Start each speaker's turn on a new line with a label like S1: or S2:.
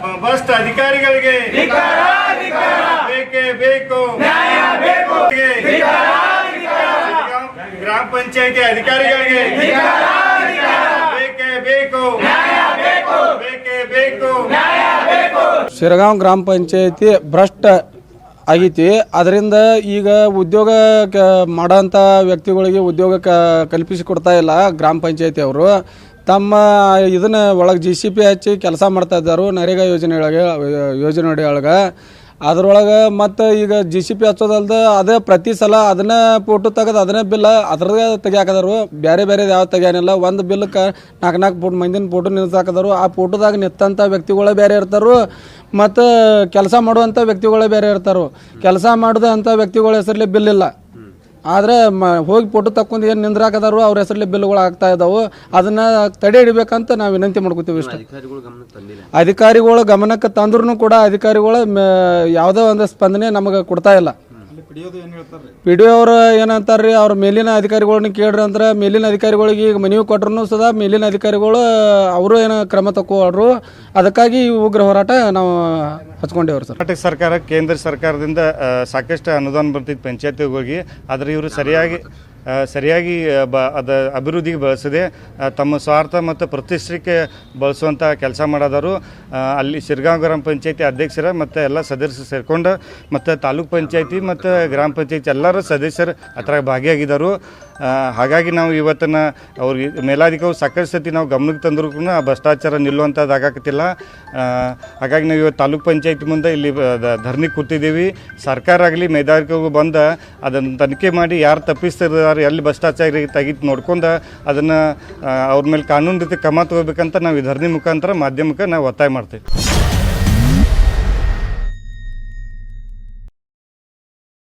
S1: ಭ್ರಷ್ಟ ಅಧಿಕಾರಿಗಳಿಗೆ ಬೇಕೇ ಬೇಕು, ಗ್ರಾಮ ಪಂಚಾಯತಿ ಅಧಿಕಾರಿಗಳಿಗೆ ಬೇಕೇ ಬೇಕು, ಬೇಕೇ ಬೇಕು.
S2: ಶಿರಗಾಂವ್ ಗ್ರಾಮ ಪಂಚಾಯತಿ ಭ್ರಷ್ಟ ಆಗೈತಿ. ಅದರಿಂದ ಈಗ ಉದ್ಯೋಗ ಮಾಡೋಂಥ ವ್ಯಕ್ತಿಗಳಿಗೆ ಉದ್ಯೋಗ ಕಲ್ಪಿಸಿಕೊಡ್ತಾ ಇಲ್ಲ ಗ್ರಾಮ ಪಂಚಾಯತಿ ಅವರು. ತಮ್ಮ ಇದನ್ನ ಒಳಗೆ GCP ಹಚ್ಚಿ ಕೆಲಸ ಮಾಡ್ತಾ ಇದ್ದಾರೆ ನರೇಗಾ ಯೋಜನೆ ಒಳಗೆ. ಅದ್ರೊಳಗೆ ಮತ್ತು ಈಗ GCP ಹಚ್ಚೋದಲ್ದ ಅದೇ ಪ್ರತಿ ಸಲ ಅದನ್ನೇ ಫೋಟೋ ತೆಗೆದು ಅದನ್ನೇ ಬಿಲ್ ಅದ್ರಾಗ ತೆಗಿಯಾಕದಾರು. ಬೇರೆ ಬೇರೆ ಯಾವ ತೆಗಿಯಾನಿಲ್ಲ. ಒಂದು ಬಿಲ್ಕ್ಕೆ 4 ಫೋಟೋ ಮಂದಿನ ಫೋಟೋ ನಿಲ್ಸಾಕದಾರು. ಆ ಫೋಟೋದಾಗ ನಿಂತಂಥ ವ್ಯಕ್ತಿಗಳೇ ಬೇರೆ ಇರ್ತಾರೋ ಮತ್ತು ಕೆಲಸ ಮಾಡುವಂಥ ವ್ಯಕ್ತಿಗಳೇ ಬೇರೆ ಇರ್ತಾರೋ. ಕೆಲಸ ಮಾಡಿದಂಥ ವ್ಯಕ್ತಿಗಳ ಹೆಸರಲ್ಲಿ ಬಿಲ್ ಇಲ್ಲ. ಆದರೆ ಹೋಗಿ ಫೋಟೋ ತಕ್ಕೊಂಡು ಏನು ನಿಂದ್ರಾಕದಾರು ಅವ್ರ ಹೆಸರಲ್ಲಿ ಬಿಲ್ಗಳು ಆಗ್ತಾ ಇದ್ದಾವೆ. ಅದನ್ನು ತಡೆ ಹಿಡಿಬೇಕಂತ ನಾವು ವಿನಂತಿ ಮಾಡ್ಕೋತೀವಿ. ಇಷ್ಟ ಅಧಿಕಾರಿಗಳು ಗಮನಕ್ಕೆ ತಂದ್ರೂ ಕೂಡ ಅಧಿಕಾರಿಗಳು ಯಾವುದೋ ಒಂದು ಸ್ಪಂದನೆ ನಮಗೆ ಕೊಡ್ತಾ ಇಲ್ಲ. PDO ಅವರು ಏನಂತಾರ್ರಿ, ಅವ್ರ ಮೇಲಿನ ಅಧಿಕಾರಿಗಳನ್ನ ಕೇಳ್ರಿ ಅಂದ್ರೆ ಮೇಲಿನ ಅಧಿಕಾರಿಗಳಿಗೆ ಈಗ ಮನವಿ ಕೊಟ್ಟರು ಸದಾ ಮೇಲಿನ ಅಧಿಕಾರಿಗಳು ಅವರು ಏನೋ ಕ್ರಮ ತಗೋರು. ಅದಕ್ಕಾಗಿ ಉಗ್ರ ಹೋರಾಟ ನಾವು ಹಚ್ಕೊಂಡೇವ್ರಿ ಸರ್.
S1: ಕರ್ನಾಟಕ ಸರ್ಕಾರ ಕೇಂದ್ರ ಸರ್ಕಾರದಿಂದ ಸಾಕಷ್ಟು ಅನುದಾನ ಬರ್ತಿತ್ತು ಪಂಚಾಯತಿಗಳಿಗೆ. ಆದರೆ ಇವರು ಸರಿಯಾಗಿ ಅದ ಅಭಿವೃದ್ಧಿಗೆ ಬಳಸದೆ ತಮ್ಮ ಸ್ವಾರ್ಥ ಮತ್ತು ಪ್ರತಿಷ್ಠೆಗೆ ಬಳಸುವಂಥ ಕೆಲಸ ಮಾಡೋದಾರು. ಅಲ್ಲಿ ಶಿರಗಾಂವ್ ಗ್ರಾಮ ಪಂಚಾಯತಿ ಅಧ್ಯಕ್ಷರ ಮತ್ತು ಎಲ್ಲ ಸದಸ್ಯರು ಸೇರಿಕೊಂಡು ಮತ್ತು ತಾಲೂಕ್ ಪಂಚಾಯತಿ ಮತ್ತು ಗ್ರಾಮ ಪಂಚಾಯತಿ ಎಲ್ಲರೂ ಸದಸ್ಯರು ಅದ್ರಾಗ ಭಾಗಿಯಾಗಿದ್ದರು. ಹಾಗಾಗಿ ನಾವು ಇವತ್ತನ್ನು ಅವ್ರಿಗೆ ಮೇಲಾಧಿಕಾರಿ ಸಾಕಷ್ಟು ಸತಿ ನಾವು ಗಮನಕ್ಕೆ ತಂದರೂ ಕೂಡ ಆ ಭ್ರಷ್ಟಾಚಾರ ನಿಲ್ಲುವಂಥದ್ದು ಆಗಾಕತ್ತಿಲ್ಲ. ಹಾಗಾಗಿ ನಾವು ಇವತ್ತು ತಾಲೂಕ್ ಪಂಚಾಯತಿ ಮುಂದೆ ಇಲ್ಲಿ ಧರಣಿ ಕೂತಿದ್ದೀವಿ. ಸರ್ಕಾರ ಆಗಲಿ ಮೇಲಾಧಿಕಾರಿಗಳು ಬಂದ ಅದನ್ನು ತನಿಖೆ ಮಾಡಿ ಯಾರು ತಪ್ಪಿಸ್ತಿದ್ದಾರೆ, ಎಲ್ಲಿ ಭ್ರಷ್ಟಾಚಾರ ತೆಗಿತು ನೋಡ್ಕೊಂಡು ಅದನ್ನು ಅವ್ರ ಮೇಲೆ ಕಾನೂನು ರೀತಿ ಕ್ರಮ ತಗೋಬೇಕಂತ ನಾವು ಈ ಧರಣಿ ಮುಖಾಂತರ ಮಾಧ್ಯಮಕ್ಕೆ ನಾವು ಒತ್ತಾಯ ಮಾಡ್ತೀವಿ.